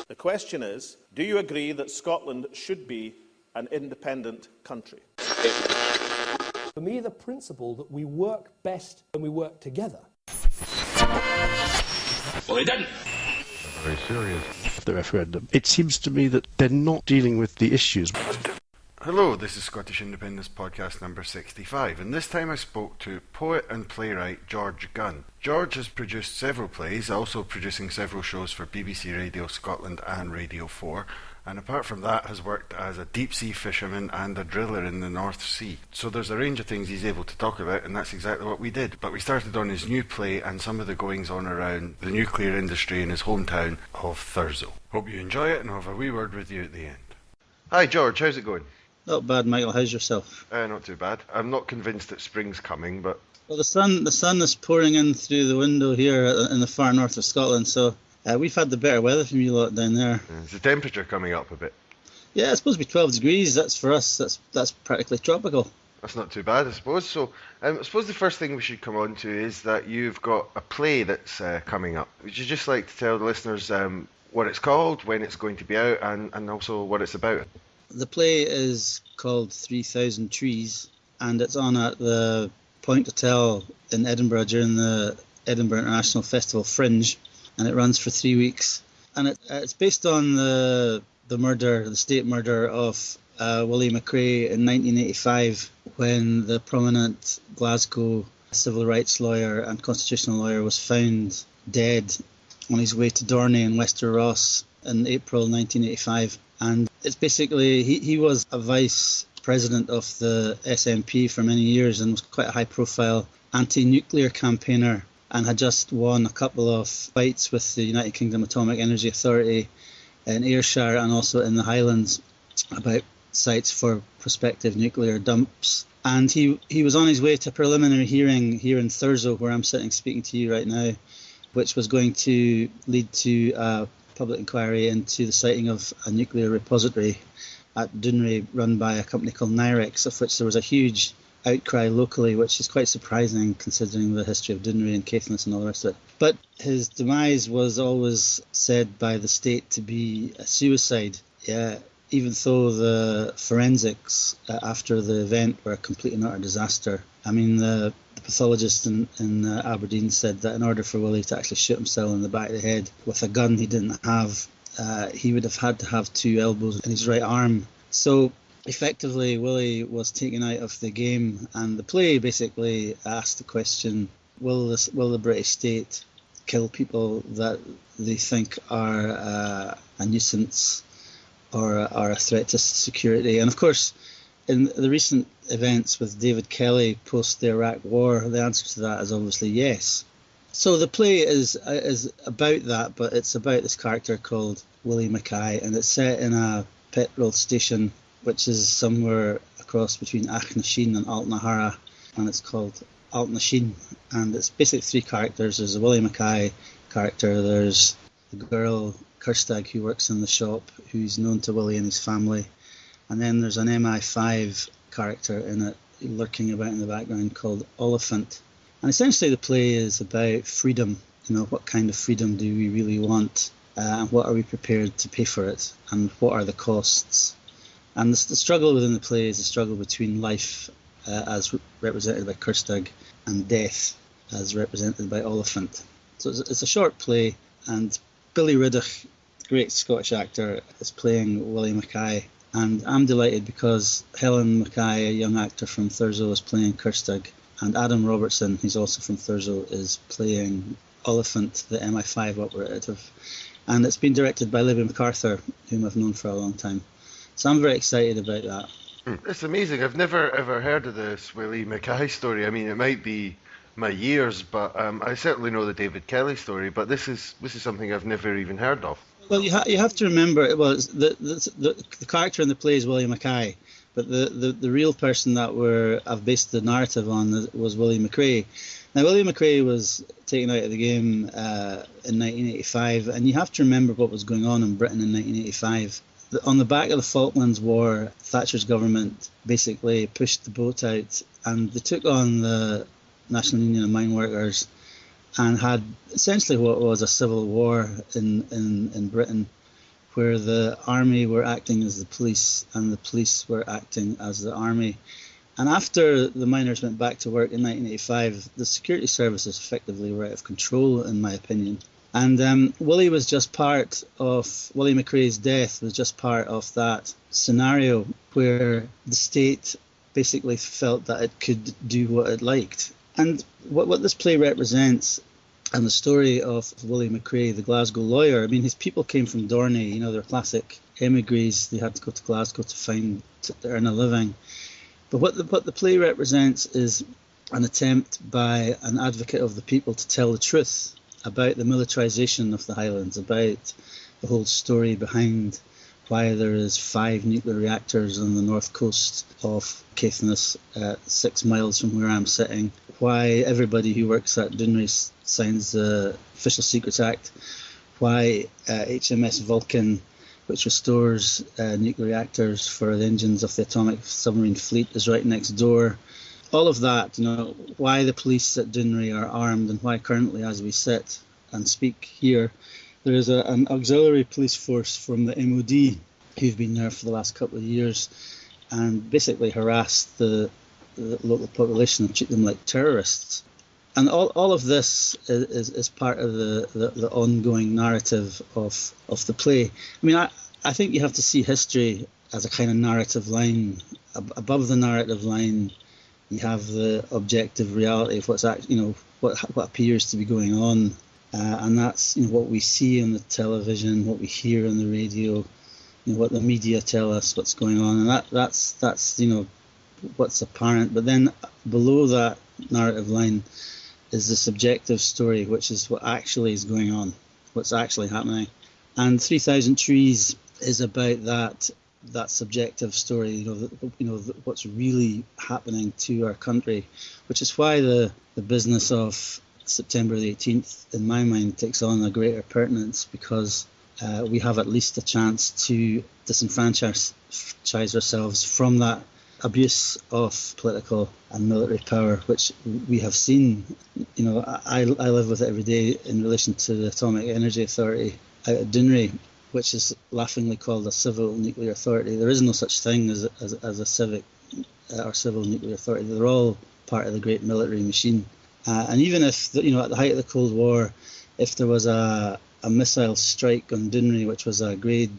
The question is, do you agree that Scotland should be an independent country? For me, the principle that we work best when we work together. Well, they didn't. Very serious. The referendum. It seems to me that they're not dealing with the issues. Hello, this is Scottish Independence podcast number 65, and this time I spoke to poet and playwright George Gunn. George has produced several plays, also producing several shows for BBC Radio Scotland and Radio 4, and apart from that has worked as a deep-sea fisherman and a driller in the North Sea. So there's a range of things he's able to talk about, and that's exactly what we did. But we started on his new play and some of the goings-on around the nuclear industry in his hometown of Thurso. Hope you enjoy it, and I'll have a wee word with you at the end. Hi George, how's it going? Not bad, Michael. How's yourself? Not too bad. I'm not convinced that spring's coming, but... Well, the sun is pouring in through the window here in the far north of Scotland, so we've had the better weather from you lot down there. Is the temperature coming up a bit? Yeah, it's supposed to be 12 degrees. That's for us. That's practically tropical. That's not too bad, I suppose. So, I suppose the first thing we should come on to is that you've got a play that's coming up. Would you just like to tell the listeners what it's called, when it's going to be out, and also what it's about? The play is called 3,000 Trees, and it's on at the Point Hotel in Edinburgh during the Edinburgh International Festival Fringe, and it runs for 3 weeks. And it's based on the state murder of Willie McRae in 1985, when the prominent Glasgow civil rights lawyer and constitutional lawyer was found dead on his way to Dorney in Wester Ross in April 1985. And it's basically, he was a vice president of the SNP for many years and was quite a high profile anti-nuclear campaigner, and had just won a couple of fights with the United Kingdom Atomic Energy Authority in Ayrshire and also in the Highlands about sites for prospective nuclear dumps. And he was on his way to a preliminary hearing here in Thurso, where I'm sitting speaking to you right now, which was going to lead to a public inquiry into the siting of a nuclear repository at Dounreay run by a company called Nyrex, of which there was a huge outcry locally, which is quite surprising considering the history of Dounreay and Caithness and all the rest of it. But his demise was always said by the state to be a suicide, even though the forensics after the event were a complete and utter disaster. I mean, the pathologist in Aberdeen said that in order for Willie to actually shoot himself in the back of the head with a gun he didn't have, he would have had to have 2 elbows in his right arm. So effectively, Willie was taken out of the game, and the play basically asked the question, will the British state kill people that they think are a nuisance or are a threat to security? And of course, in the recent events with David Kelly post the Iraq War, the answer to that is obviously yes. So the play is about that, but it's about this character called Willie Mackay, and it's set in a petrol station which is somewhere across between Achnasheen and Altnahara, and it's called Altnasheen. And it's basically 3 characters. There's a Willie Mackay character, there's the girl Kirstag who works in the shop, who's known to Willie and his family, and then there's an MI5 character in it lurking about in the background called Oliphant. And essentially the play is about freedom. What kind of freedom do we really want, and what are we prepared to pay for it, and what are the costs? And the struggle within the play is a struggle between life as represented by Kirstag and death as represented by Oliphant. So it's a short play, and Billy Riddoch, great Scottish actor, is playing Willie Mackay. And I'm delighted because Helen Mackay, a young actor from Thurso, is playing Kirstag, and Adam Robertson, who's also from Thurso, is playing Oliphant, the MI5 operative. And it's been directed by Libby MacArthur, whom I've known for a long time. So I'm very excited about that. It's amazing. I've never ever heard of this Willie Mackay story. I mean, it might be my years, but I certainly know the David Kelly story. But this is something I've never even heard of. Well, you have to remember, the character in the play is Willie Mackay, but the real person that I've based the narrative on was Willie McRae. Now, Willie McRae was taken out of the game in 1985, and you have to remember what was going on in Britain in 1985. On the back of the Falklands War, Thatcher's government basically pushed the boat out, and they took on the National Union of Mine Workers and had essentially what was a civil war in Britain, where the army were acting as the police and the police were acting as the army. And after the miners went back to work in 1985, the security services effectively were out of control, in my opinion. And Willie McRae's death was just part of that scenario where the state basically felt that it could do what it liked. And what this play represents, and the story of Willie McRae, the Glasgow lawyer, I mean, his people came from Dorney, they're classic emigres. They had to go to Glasgow to earn a living. But what the play represents is an attempt by an advocate of the people to tell the truth about the militarisation of the Highlands, about the whole story behind why there is 5 nuclear reactors on the north coast of Caithness, 6 miles from where I'm sitting, why everybody who works at Dunray signs the Official Secrets Act, why HMS Vulcan, which restores nuclear reactors for the engines of the atomic submarine fleet, is right next door. All of that, why the police at Dunray are armed, and why currently, as we sit and speak here, there is an auxiliary police force from the MOD who've been there for the last couple of years and basically harass the local population and treat them like terrorists. And all of this is part of the ongoing narrative of the play. I mean, I think you have to see history as a kind of narrative line. Above the narrative line, you have the objective reality of what's actually, what appears to be going on, and that's what we see on the television, what we hear on the radio, what the media tell us what's going on, and that's what's apparent. But then below that narrative line is the subjective story, which is what actually is going on, what's actually happening. And 3,000 Trees is about that subjective story, what's really happening to our country, which is why the business of September the 18th, in my mind, takes on a greater pertinence, because we have at least a chance to disenfranchise ourselves from that abuse of political and military power, which we have seen. I live with it every day in relation to the Atomic Energy Authority out at Dunray, which is laughingly called a civil nuclear authority. There is no such thing as a civic or civil nuclear authority. They're all part of the great military machine. And even if, at the height of the Cold War, if there was a missile strike on Dunray, which was a grade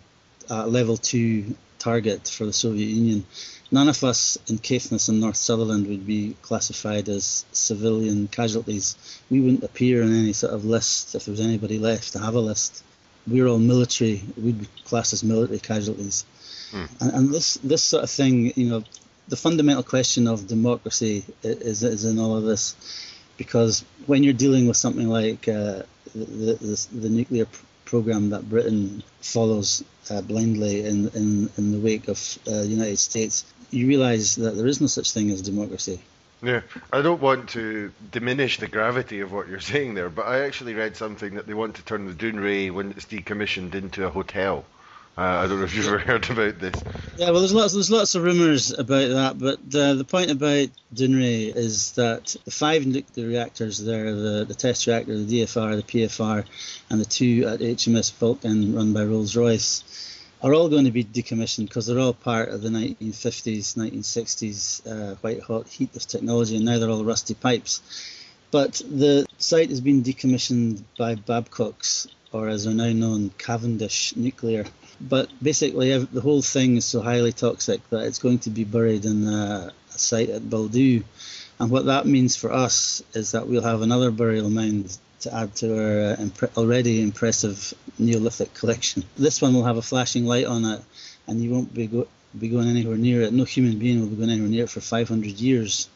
level 2 target for the Soviet Union, none of us in Caithness and North Sutherland would be classified as civilian casualties. We wouldn't appear in any sort of list if there was anybody left to have a list. We're all military. We'd be classed as military casualties. And this sort of thing, the fundamental question of democracy is in all of this, because when you're dealing with something like the nuclear program that Britain follows blindly in the wake of the United States, you realise that there is no such thing as democracy. Yeah, I don't want to diminish the gravity of what you're saying there, but I actually read something that they want to turn the Dunray, when it's decommissioned, into a hotel. I don't know if you've ever heard about this. Yeah, well, there's lots of rumours about that, but the point about Dunray is that the 5 nuclear reactors there, the test reactor, the DFR, the PFR, and the 2 at HMS Vulcan run by Rolls-Royce, are all going to be decommissioned because they're all part of the 1950s, 1960s white-hot heat of technology, and now they're all rusty pipes. But the site has been decommissioned by Babcock's, or as they're now known, Cavendish Nuclear. But basically, the whole thing is so highly toxic that it's going to be buried in a site at Baldu. And what that means for us is that we'll have another burial mound to add to our already impressive Neolithic collection. This one will have a flashing light on it, and you won't be going anywhere near it. No human being will be going anywhere near it for 500 years.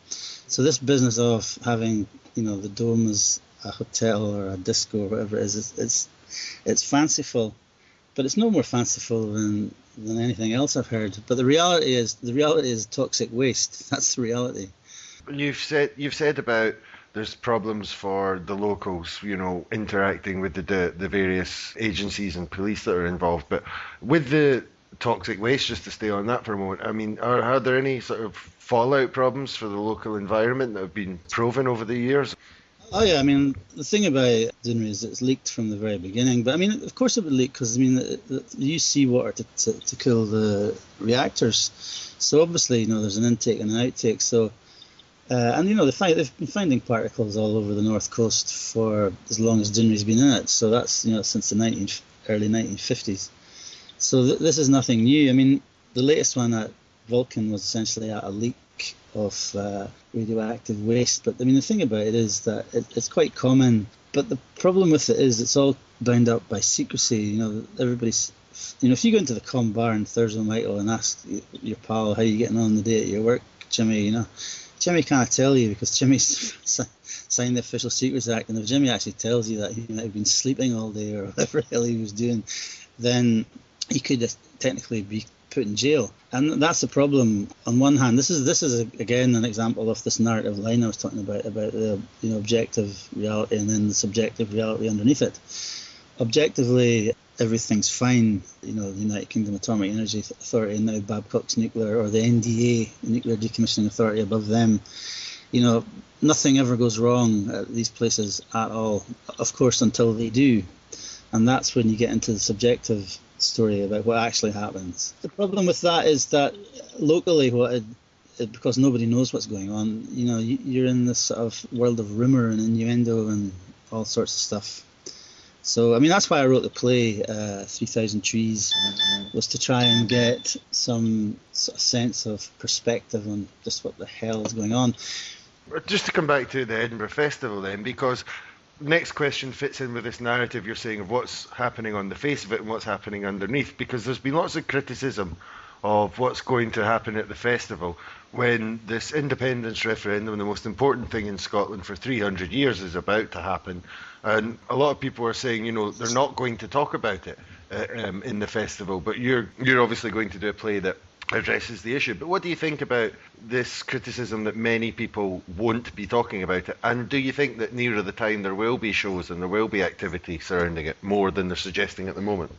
So this business of having, the dome as a hotel or a disco or whatever it is, it's fanciful, but it's no more fanciful than anything else I've heard. But the reality is toxic waste. That's the reality. You've said about there's problems for the locals, interacting with the various agencies and police that are involved. But with the toxic waste, just to stay on that for a moment, I mean, are there any sort of fallout problems for the local environment that have been proven over the years? Oh yeah, I mean, the thing about Dunry is it's leaked from the very beginning. But I mean, of course it would leak because I mean, they use seawater to cool the reactors. So obviously, there's an intake and an outtake. So, and they've been finding particles all over the north coast for as long as Dunry's been in it. So that's since the early 1950s. So this is nothing new. I mean, the latest one at Vulcan was essentially a leak of radioactive waste. But I mean, the thing about it is that it's quite common. But the problem with it is it's all bound up by secrecy. Everybody's. If you go into the Com Bar in Thurso Michael and ask your pal how you getting on the day at your work, Jimmy, Jimmy can't tell you because Jimmy's signed the Official Secrets Act. And if Jimmy actually tells you that he might have been sleeping all day or whatever the hell he was doing, then he could technically be put in jail. And that's the problem. On one hand, this is again an example of this narrative line I was talking about the objective reality and then the subjective reality underneath it. Objectively, everything's fine. The United Kingdom Atomic Energy Authority, and now Babcock's Nuclear, or the NDA, the Nuclear Decommissioning Authority above them, nothing ever goes wrong at these places at all, of course, until they do. And that's when you get into the subjective story about what actually happens. The problem with that is that locally, because nobody knows what's going on, you're in this sort of world of rumour and innuendo and all sorts of stuff. So, I mean, that's why I wrote the play, 3,000 Trees, was to try and get some sort of sense of perspective on just what the hell is going on. Just to come back to the Edinburgh Festival then, because next question fits in with this narrative you're saying of what's happening on the face of it and what's happening underneath, because there's been lots of criticism of what's going to happen at the festival when this independence referendum, the most important thing in Scotland for 300 years, is about to happen. And a lot of people are saying, they're not going to talk about it in the festival, but you're obviously going to do a play that addresses the issue. But what do you think about this criticism that many people won't be talking about it? And do you think that nearer the time there will be shows and there will be activity surrounding it more than they're suggesting at the moment?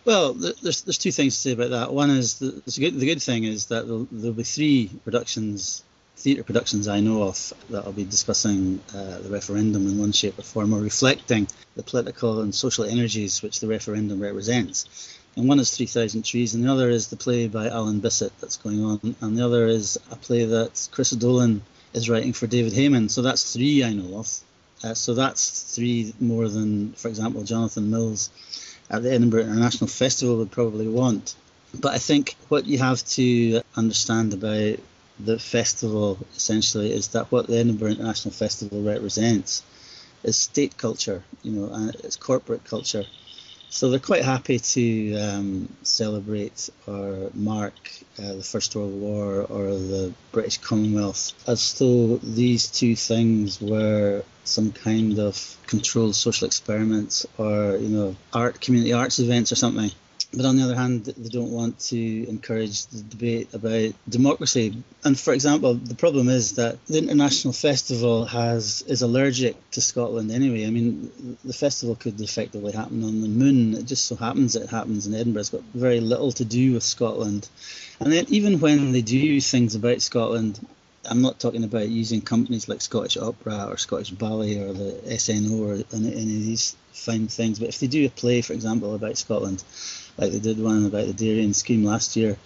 Well, there's two things to say about that. One is the good thing is that there'll be 3 theatre productions I know of that will be discussing the referendum in one shape or form, or reflecting the political and social energies which the referendum represents. And one is 3,000 Trees, and the other is the play by Alan Bissett that's going on, and the other is a play that Chris O'Dolan is writing for David Heyman. So that's 3 I know of. So that's 3 more than, for example, Jonathan Mills at the Edinburgh International Festival would probably want. But I think what you have to understand about the festival, essentially, is that what the Edinburgh International Festival represents is state culture, and it's corporate culture. So they're quite happy to celebrate or mark the First World War or the British Commonwealth as though these 2 things were some kind of controlled social experiments or, community arts events or something. But on the other hand, they don't want to encourage the debate about democracy. And for example, the problem is that the International Festival is allergic to Scotland anyway. I mean, the festival could effectively happen on the moon. It just so happens that it happens in Edinburgh. It's got very little to do with Scotland. And then even when they do things about Scotland, I'm not talking about using companies like Scottish Opera or Scottish Ballet or the SNO or any of these fine things. But if they do a play, for example, about Scotland, like they did one about the Darien scheme last year,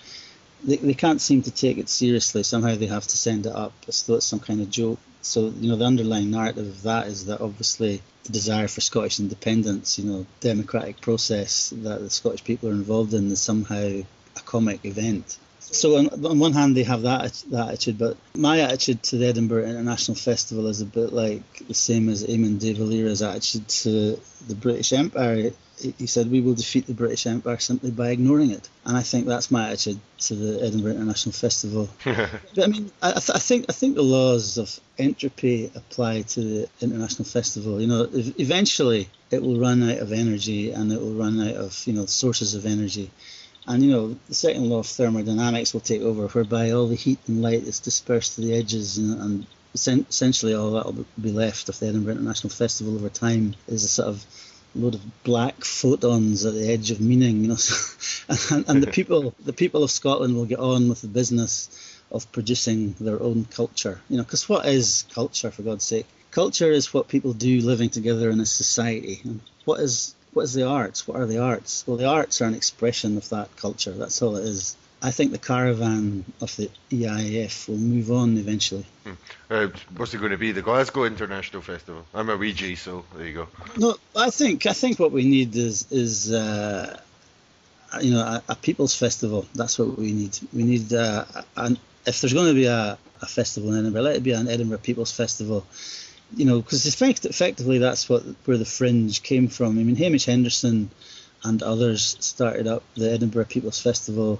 they can't seem to take it seriously. Somehow they have to send it up as though it's some kind of joke. So, the underlying narrative of that is that obviously the desire for Scottish independence, democratic process that the Scottish people are involved in is somehow a comic event. So on one hand they have that attitude, but my attitude to the Edinburgh International Festival is a bit like the same as Eamon de Valera's attitude to the British Empire. He said, we will defeat the British Empire simply by ignoring it. And I think that's my attitude to the Edinburgh International Festival. But I mean, I think the laws of entropy apply to the International Festival. Eventually it will run out of energy and it will run out of, sources of energy. And, the second law of thermodynamics will take over, whereby all the heat and light is dispersed to the edges, and essentially all that will be left of the Edinburgh International Festival over time is a sort of load of black photons at the edge of meaning, and the people of Scotland will get on with the business of producing their own culture, because what is culture, for God's sake? culture is what people do living together in a society. And what is the arts? What are the arts? Well, the arts are an expression of that culture. That's all it is. I think the caravan of the EIF will move on eventually. What's it going to be? The Glasgow International Festival? I'm a wee G, so there you go. No, I think what we need is a people's festival. That's what we need. We need if there's going to be a festival in Edinburgh, let it be an Edinburgh People's Festival. Because effectively that's where the fringe came from. I mean, Hamish Henderson and others started up the Edinburgh People's Festival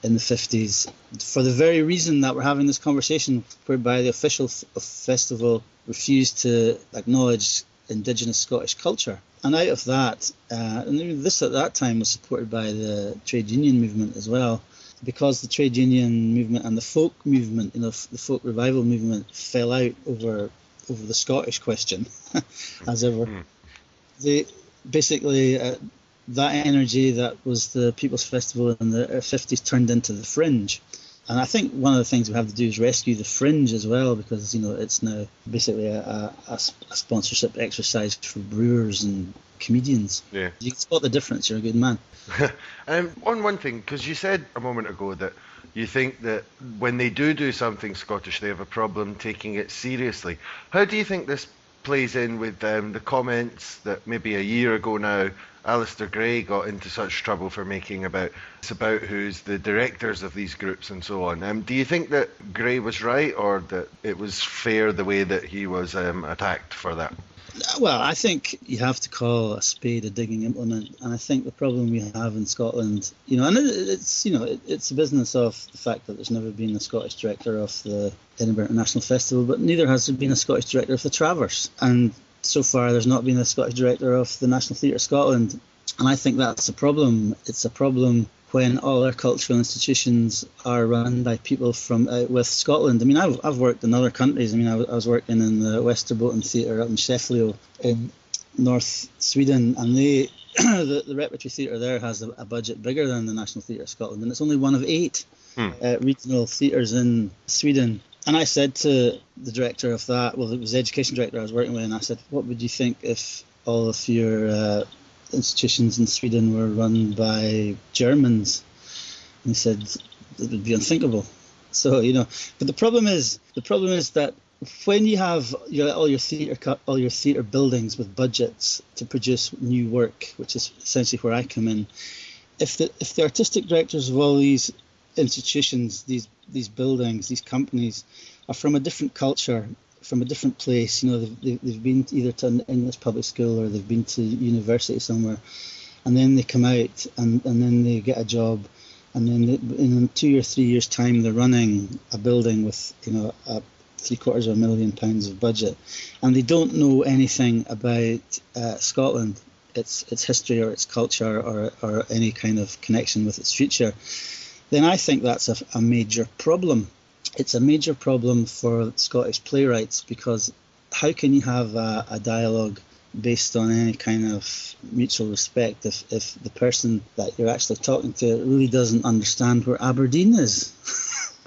in the 50s for the very reason that we're having this conversation, whereby the official festival refused to acknowledge Indigenous Scottish culture. And out of that, and this at that time was supported by the trade union movement as well, because the trade union movement and the folk movement, the folk revival movement, fell out over the Scottish question, as ever. They basically that energy that was the People's Festival in the 50s turned into the Fringe. And I think one of the things we have to do is rescue the Fringe as well, because it's now basically a sponsorship exercise for brewers and comedians. Yeah. You can spot the difference, you're a good man. On one thing, because you said a moment ago that you think that when they do something Scottish, they have a problem taking it seriously. How do you think this plays in with the comments that maybe a year ago now Alistair Gray got into such trouble for making about who's the directors of these groups and so on? Do you think that Gray was right, or that it was fair the way that he was attacked for that? Well, I think you have to call a spade a digging implement, and I think the problem we have in Scotland, and it's a business of the fact that there's never been a Scottish director of the Edinburgh International Festival, but neither has there been a Scottish director of the Traverse, and so far there's not been a Scottish director of the National Theatre Scotland, and I think that's a problem. It's a problem when all our cultural institutions are run by people from out with Scotland. I mean, I've worked in other countries. I mean, I was working in the Westerbotten Theatre up in Sheffield in North Sweden, and the Repertory Theatre there has a budget bigger than the National Theatre Scotland, and it's only one of 8 regional theatres in Sweden. And I said to the director of that, well, it was the education director I was working with, and I said, what would you think if all of your institutions in Sweden were run by Germans? And he said it would be unthinkable. So but the problem is that when you have all your theatre buildings with budgets to produce new work, which is essentially where I come in, if the artistic directors of all these institutions, these buildings, these companies are from a different culture, from a different place, they've been either to an English public school or they've been to university somewhere, and then they come out and then they get a job, and then in 2 or 3 years' time they're running a building with a £750,000 of budget, and they don't know anything about Scotland, its history or its culture or any kind of connection with its future, then I think that's a major problem. It's a major problem for Scottish playwrights, because how can you have a dialogue based on any kind of mutual respect if the person that you're actually talking to really doesn't understand where Aberdeen is?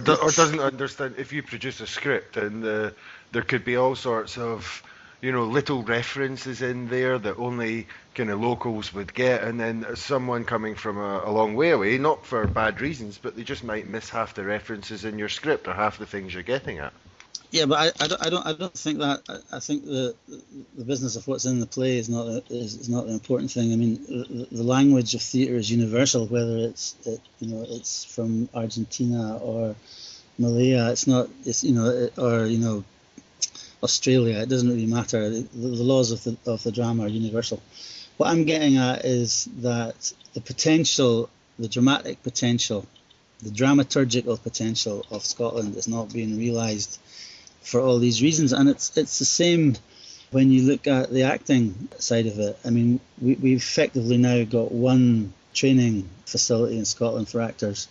Or doesn't understand, if you produce a script and there could be all sorts of little references in there that only kind of locals would get, and then someone coming from a long way away, not for bad reasons, but they just might miss half the references in your script or half the things you're getting at. Yeah, but I don't think that. I think the business of what's in the play is not the important thing. I mean, the language of theatre is universal, whether it's from Argentina or Malaya. Or Australia. It doesn't really matter. The laws of the drama are universal. What I'm getting at is that the potential, the dramatic potential, the dramaturgical potential of Scotland is not being realised for all these reasons, and it's the same when you look at the acting side of it. I mean, we've effectively now got one training facility in Scotland for actors,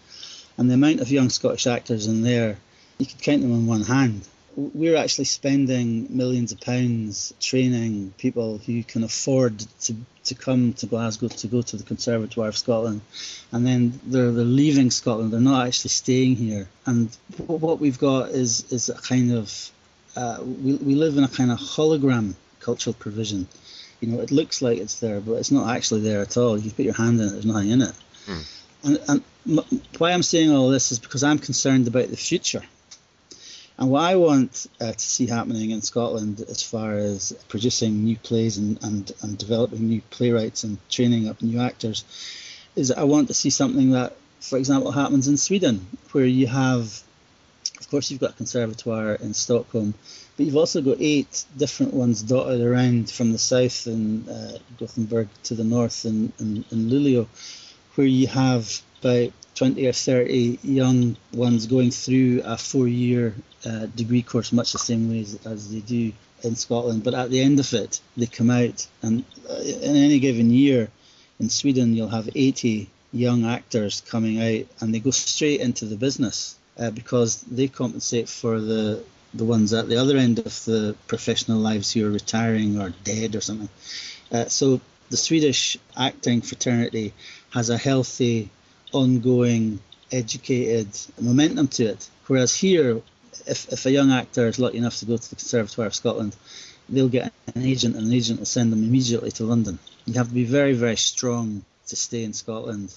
and the amount of young Scottish actors in there, you could count them on one hand. We're actually spending millions of pounds training people who can afford to come to Glasgow to go to the Conservatoire of Scotland, and then they're leaving Scotland. They're not actually staying here. And what we've got is a kind of we live in a kind of hologram cultural provision. It looks like it's there, but it's not actually there at all. You put your hand in it, there's nothing in it. And why I'm saying all this is because I'm concerned about the future. And what I want to see happening in Scotland as far as producing new plays and developing new playwrights and training up new actors is I want to see something that, for example, happens in Sweden, where you have, of course, you've got a conservatoire in Stockholm, but you've also got 8 different ones dotted around from the south in Gothenburg to the north in Luleå, where you have about 20 or 30 young ones going through a 4-year degree course, much the same way as they do in Scotland. But at the end of it, they come out, and in any given year in Sweden, you'll have 80 young actors coming out, and they go straight into the business because they compensate for the ones at the other end of the professional lives who are retiring or dead or something. So the Swedish acting fraternity has a healthy, ongoing, educated momentum to it. Whereas here, if a young actor is lucky enough to go to the Conservatoire of Scotland, they'll get an agent, and an agent will send them immediately to London. You have to be very, very strong to stay in Scotland.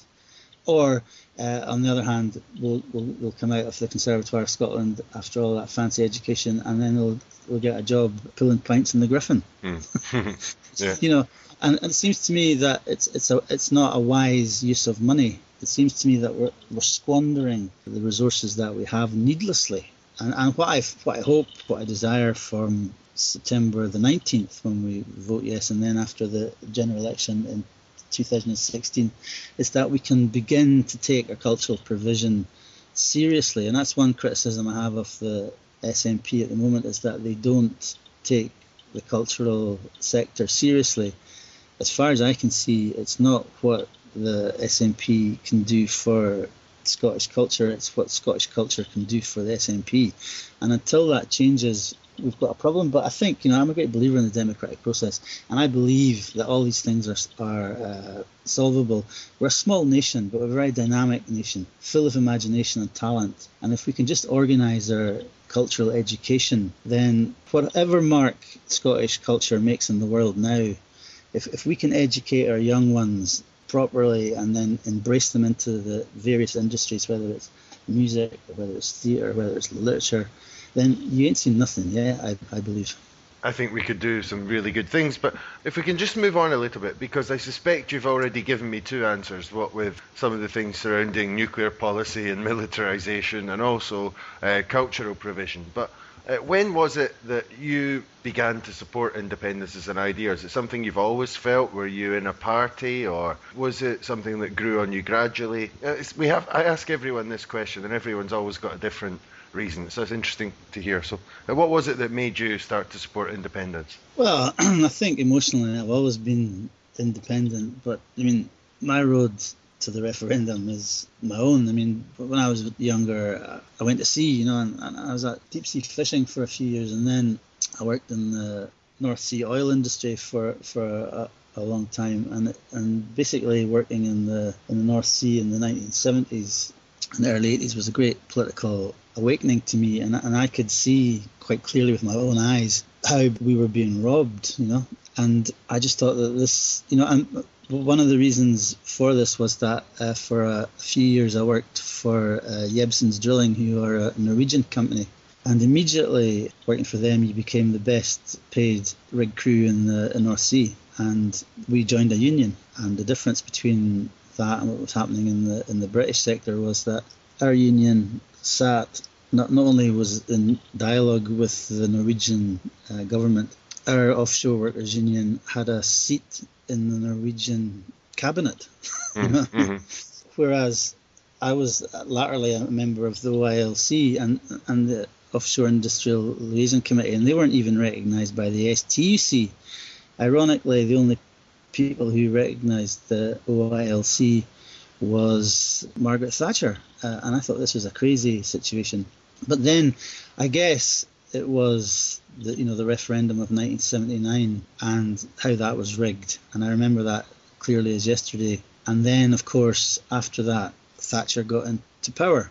Or, on the other hand, we'll come out of the Conservatoire of Scotland after all that fancy education, and then we'll get a job pulling pints in the Griffin. Yeah. And it seems to me that it's not a wise use of money. It seems to me that we're squandering the resources that we have needlessly. And what I hope, what I desire from September the 19th, when we vote yes, and then after the general election in 2016, is that we can begin to take our cultural provision seriously. And that's one criticism I have of the SNP at the moment, is that they don't take the cultural sector seriously. As far as I can see, it's not what the SNP can do for Scottish culture, it's what Scottish culture can do for the SNP. And until that changes, we've got a problem. But I think, I'm a great believer in the democratic process, and I believe that all these things are solvable. We're a small nation, but we're a very dynamic nation, full of imagination and talent. And if we can just organise our cultural education, then whatever mark Scottish culture makes in the world now, if we can educate our young ones properly and then embrace them into the various industries, whether it's music, or whether it's theatre, whether it's literature, then you ain't seen nothing, I believe. I think we could do some really good things, but if we can just move on a little bit, because I suspect you've already given me 2 answers, what with some of the things surrounding nuclear policy and militarisation and also cultural provision. But when was it that you began to support independence as an idea? Is it something you've always felt? Were you in a party, or was it something that grew on you gradually? I ask everyone this question, and everyone's always got a different reason, so it's interesting to hear. So what was it that made you start to support independence? Well, I think emotionally I've always been independent, but my road to the referendum is my own. When I was younger, I went to sea, and I was at deep sea fishing for a few years, and then I worked in the North Sea oil industry for a long time, and basically working in the North Sea in the 1970s and the early 80s was a great political awakening to me, and I could see quite clearly with my own eyes how we were being robbed, and I just thought that this, and one of the reasons for this was that for a few years I worked for Jebsen's Drilling, who are a Norwegian company, and immediately working for them you became the best paid rig crew in the North Sea, and we joined a union. And the difference between that and what was happening in the British sector was that our union sat, not only was in dialogue with the Norwegian government, our offshore workers union had a seat in the Norwegian cabinet. Whereas I was latterly a member of the OILC and the Offshore Industrial Liaison Committee, and they weren't even recognised by the STUC. Ironically, the only people who recognised the OILC was Margaret Thatcher, and I thought this was a crazy situation. But then I guess it was the referendum of 1979 and how that was rigged, and I remember that clearly as yesterday. And then, of course, after that, Thatcher got into power,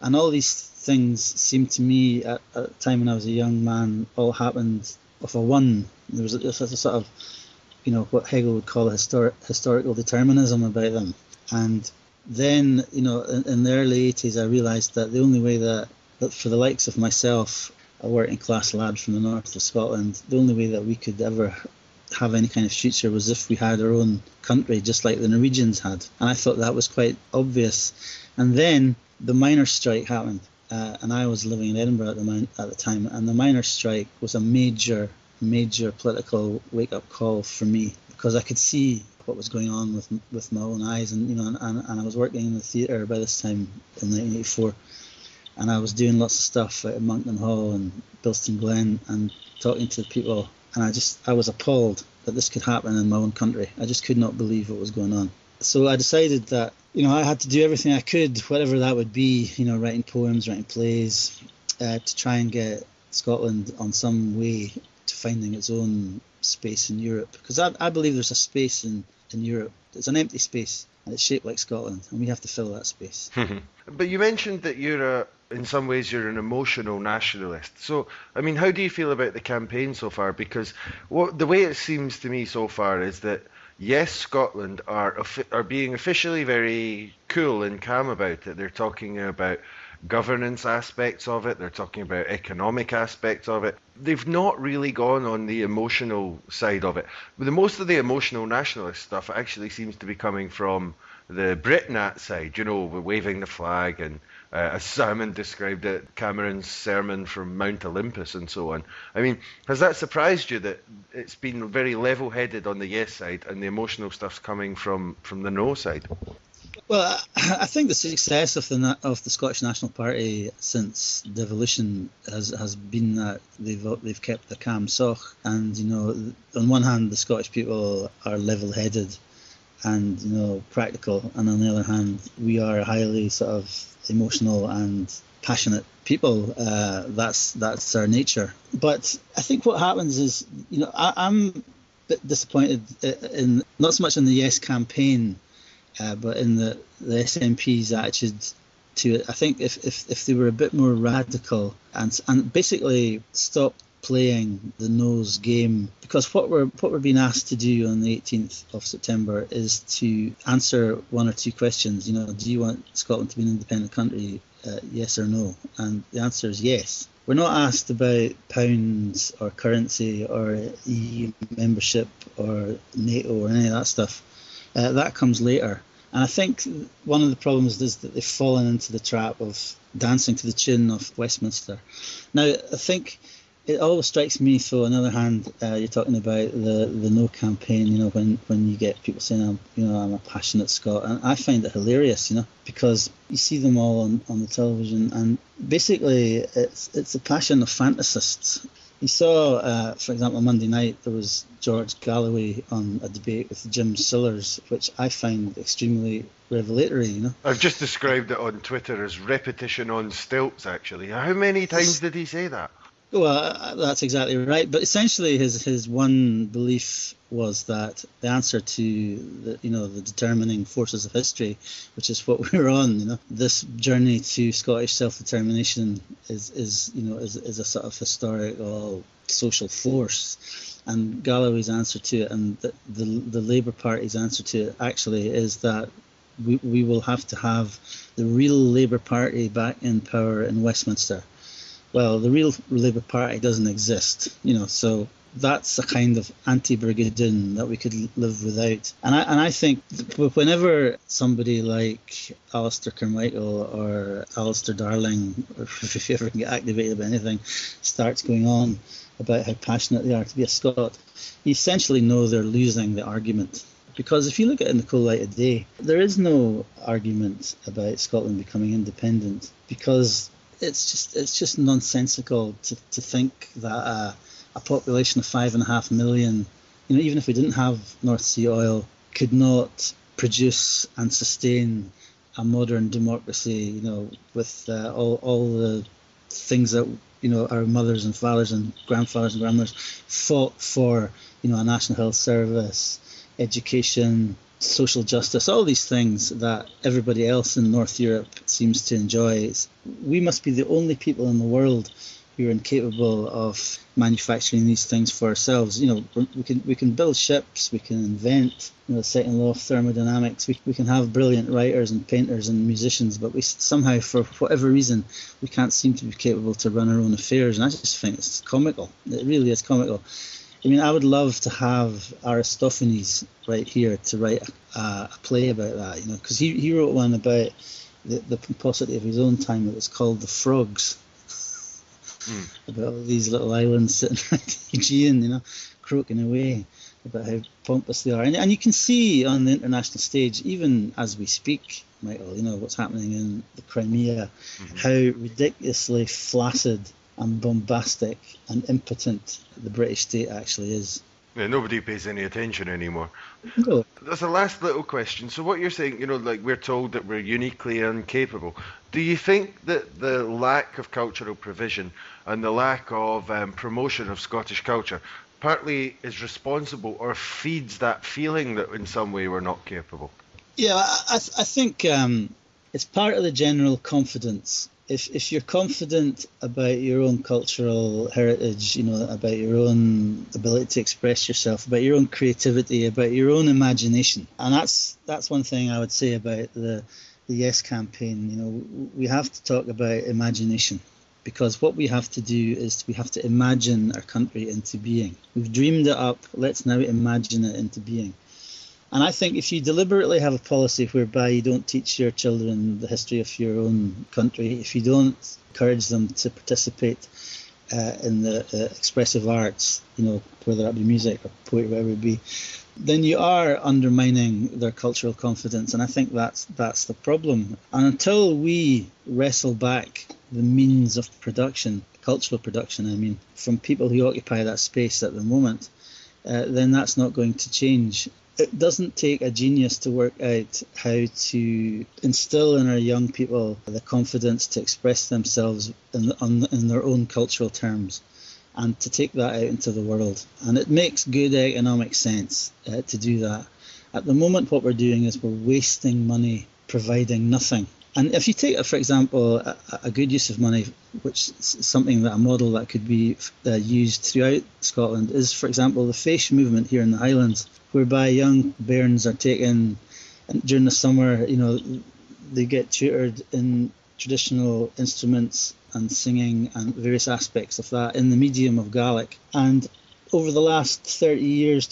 and all these things seemed to me at the time when I was a young man all happened of a one. There was a sort of, what Hegel would call a historical determinism about them. And then, in the early 80s, I realised that the only way that for the likes of myself, a working class lad from the north of Scotland, the only way that we could ever have any kind of future was if we had our own country, just like the Norwegians had. And I thought that was quite obvious. And then the miners' strike happened, and I was living in Edinburgh at the time, and the miners' strike was a major political wake-up call for me, because I could see what was going on with my own eyes, and I was working in the theatre by this time in 1984, and I was doing lots of stuff at Monkton Hall and Bilston Glen and talking to people, and I was appalled that this could happen in my own country. I just could not believe what was going on. So I decided that I had to do everything I could, whatever that would be, writing poems, writing plays, to try and get Scotland on some way to finding its own space in Europe, because I believe there's a space in Europe. It's an empty space, and it's shaped like Scotland, and we have to fill that space. But you mentioned that in some ways you're an emotional nationalist. So, how do you feel about the campaign so far? Because the way it seems to me so far is that, yes, Scotland are being officially very cool and calm about it. They're talking about governance aspects of it. They're talking about economic aspects of it. They've not really gone on the emotional side of it. But most of the emotional nationalist stuff actually seems to be coming from the Britnat side, waving the flag, and as Simon described it, Cameron's sermon from Mount Olympus and so on. Has that surprised you that it's been very level-headed on the yes side and the emotional stuff's coming from the no side? Well, I think the success of the Scottish National Party since devolution has been that they've kept the calm soch, and on one hand the Scottish people are level-headed and practical, and on the other hand we are highly sort of emotional and passionate people. That's our nature. But I think what happens is I'm a bit disappointed in not so much in the Yes campaign, but in the SNP's attitude to it. I think if they were a bit more radical and basically stop playing the nose game, because what we're being asked to do on the 18th of September is to answer one or two questions. Do you want Scotland to be an independent country? Yes or no? And the answer is yes. We're not asked about pounds or currency or EU membership or NATO or any of that stuff. That comes later. And I think one of the problems is that they've fallen into the trap of dancing to the tune of Westminster. Now, I think it always strikes me, so on the other hand, you're talking about the no campaign, when you get people saying, I'm a passionate Scot. And I find it hilarious, because you see them all on the television, and basically it's a passion of fantasists. You saw, for example, Monday night, there was George Galloway on a debate with Jim Sillars, which I find extremely revelatory, I've just described it on Twitter as repetition on stilts, actually. How many times did he say that? Well, that's exactly right. But essentially, his one belief was that the answer to the determining forces of history, which is what we're on, this journey to Scottish self-determination is a sort of historical social force. And Galloway's answer to it, and the Labour Party's answer to it, actually is that we will have to have the real Labour Party back in power in Westminster. Well, the real Labour Party doesn't exist, so that's a kind of Anti-Brigadoon that we could live without. And I think whenever somebody like Alistair Carmichael or Alistair Darling, or if you ever get activated by anything, starts going on about how passionate they are to be a Scot, you essentially know they're losing the argument. Because if you look at it in the cool light of day, there is no argument about Scotland becoming independent, because it's just nonsensical to think that a population of 5.5 million, even if we didn't have North Sea oil, could not produce and sustain a modern democracy, with all the things that our mothers and fathers and grandfathers and grandmothers fought for, a national health service, education, social justice, all these things that everybody else in North Europe seems to enjoy. We must be the only people in the world who are incapable of manufacturing these things for ourselves. We can build ships, we can invent the second law of thermodynamics, we can have brilliant writers and painters and musicians, but we somehow, for whatever reason, we can't seem to be capable to run our own affairs. And I just think it's comical. It really is comical. I mean, I would love to have Aristophanes right here to write a play about that, because he wrote one about the pomposity of his own time. It was called The Frogs. About all these little islands sitting around the Aegean, croaking away, about how pompous they are. And you can see on the international stage, even as we speak, Michael, what's happening in the Crimea, how ridiculously flaccid and bombastic and impotent the British state actually is. Yeah, nobody pays any attention anymore. No. There's a last little question. So what you're saying, we're told that we're uniquely incapable. Do you think that the lack of cultural provision and the lack of promotion of Scottish culture partly is responsible or feeds that feeling that in some way we're not capable? Yeah, I think it's part of the general confidence. If you're confident about your own cultural heritage, about your own ability to express yourself, about your own creativity, about your own imagination, and that's one thing I would say about the Yes campaign. We have to talk about imagination, because what we have to do is we have to imagine our country into being. We've dreamed it up, let's now imagine it into being. And I think if you deliberately have a policy whereby you don't teach your children the history of your own country, if you don't encourage them to participate in the expressive arts, whether that be music or poetry, whatever it be, then you are undermining their cultural confidence. And I think that's the problem. And until we wrestle back the means of production, cultural production, from people who occupy that space at the moment, then that's not going to change. It doesn't take a genius to work out how to instill in our young people the confidence to express themselves in their own cultural terms and to take that out into the world. And it makes good economic sense to do that. At the moment, what we're doing is we're wasting money providing nothing. And if you take, for example, a good use of money, which is something that a model that could be used throughout Scotland, is, for example, the Fèis movement here in the Highlands, whereby young bairns are taken, and during the summer, they get tutored in traditional instruments and singing and various aspects of that in the medium of Gaelic. And over the last 30 years,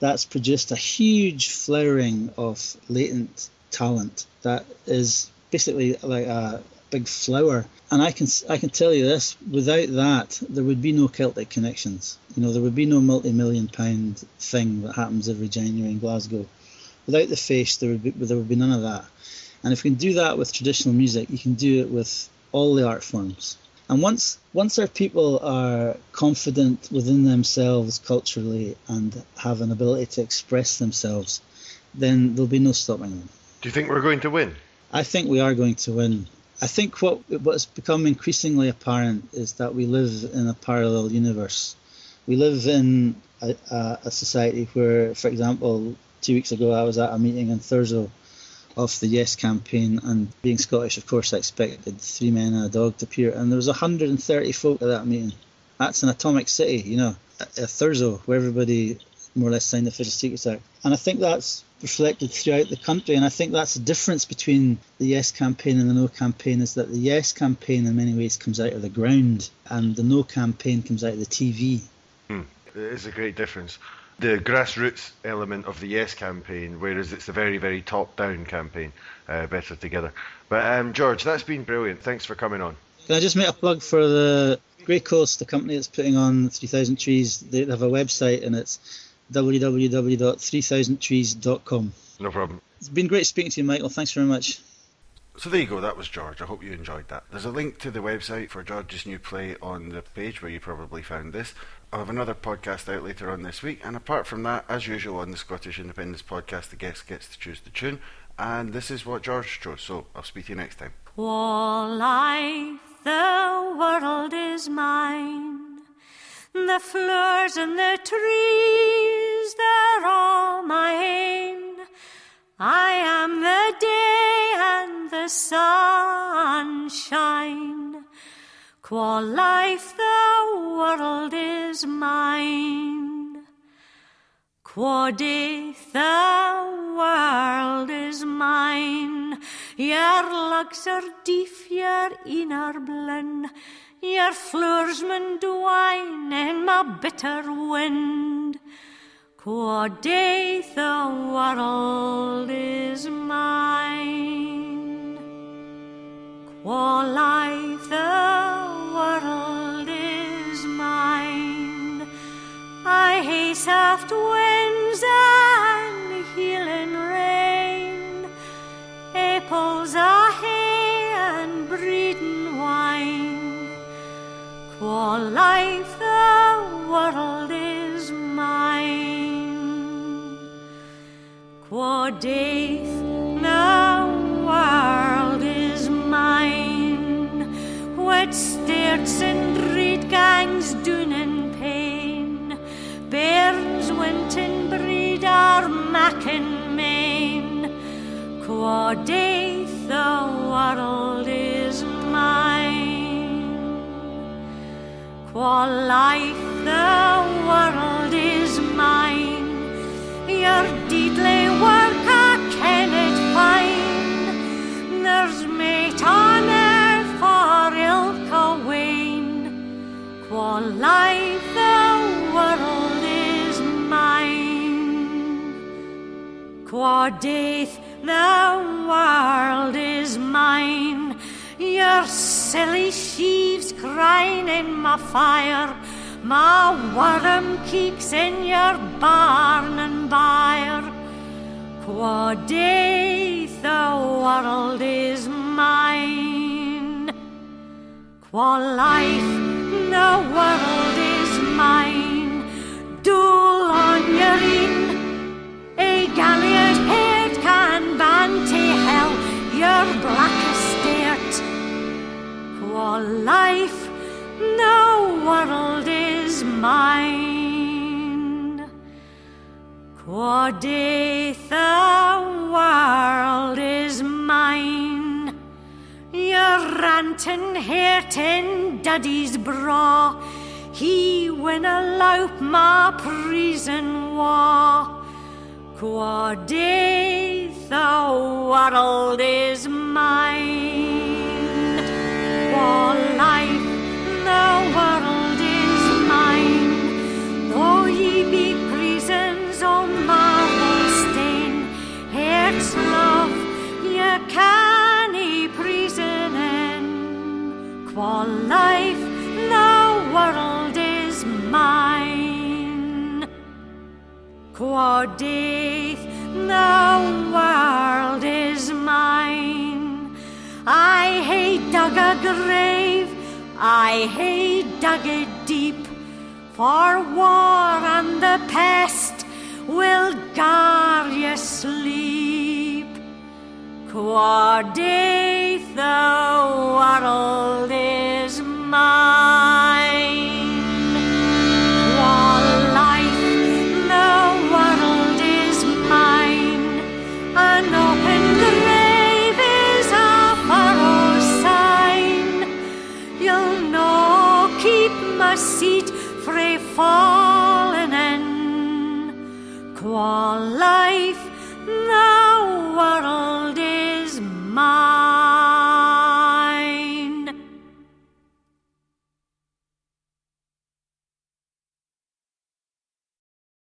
that's produced a huge flowering of latent talent that is basically like a big flower. And I can tell you this, without that there would be no Celtic Connections. There would be no multi-million-pound thing that happens every January in Glasgow. Without the Fèis, there would be none of that. And if we can do that with traditional music, you can do it with all the art forms. And once our people are confident within themselves culturally and have an ability to express themselves, then there'll be no stopping them. Do you think we're going to win? I think we are going to win. I think what's become increasingly apparent is that we live in a parallel universe. We live in a society where, for example, 2 weeks ago I was at a meeting in Thurso of the Yes campaign, and being Scottish, of course, I expected 3 men and a dog to appear, and there was 130 folk at that meeting. That's an atomic city, at Thurso, where everybody more or less signed the Official Secrets Act. And I think that's reflected throughout the country, and I think that's the difference between the Yes campaign and the No campaign, is that the Yes campaign in many ways comes out of the ground and the No campaign comes out of the TV. It is a great difference. The grassroots element of the Yes campaign, whereas it's the very, very top-down campaign, better together. But George, that's been brilliant. Thanks for coming on. Can I just make a plug for the Grey Coast, the company that's putting on 3,000 Trees? They have a website and it's www.3000trees.com. No problem. It's been great speaking to you, Michael. Thanks very much. So there you go, that was George. I hope you enjoyed that. There's a link to the website for George's new play on the page where you probably found this. I'll have another podcast out later on this week, and apart from that, as usual on the Scottish Independence podcast, the guest gets to choose the tune, and this is what George chose, so I'll speak to you next time. All life, the world is mine, the flowers and the trees days they're all mine. I am the day and the sunshine. Qua life the world is mine. Qua death the world is mine. Your lugs are deef, your inner blin. Your floorsman dwine in my bitter wind. Qua death the world is mine. Qua life the world is mine. I hae soft winds and healing rain, apples a hay and breeding wine. Qua life the world is mine. Qua death the world is mine. What stirts and reed gangs doon in pain, bairns wintin breed our mackin main. Qua death the world is mine. Qua life the world is mine. Your deedly work I cannot find. There's mate on earth for ilka wane. Qua life the world is mine. Qua death the world is mine. Your silly sheaves crying in my fire, my worm keeks in your barn and byre. Qua death the world is mine. Qua life the world is mine. Dole on your een, a galliard head can banty hell your black estate. Qua life the world is mine. Qua death the world is mine. Your rantin' hairtin' daddy's bra, he winna loup my prison wa. Qua death the world is mine. Qua life the world is mine. Though ye be prisons on marble stain, heart's love ye canny prison in. Qua life the world is mine. Qua death the world is mine. I hae dug a grave, I hae dug it deep, for war and the pest will gar ye sleep. Qua death the world is mine. Qua life the world is mine. An open grave is a furrow sign. You'll no keep my seat frae falling in. Qua life the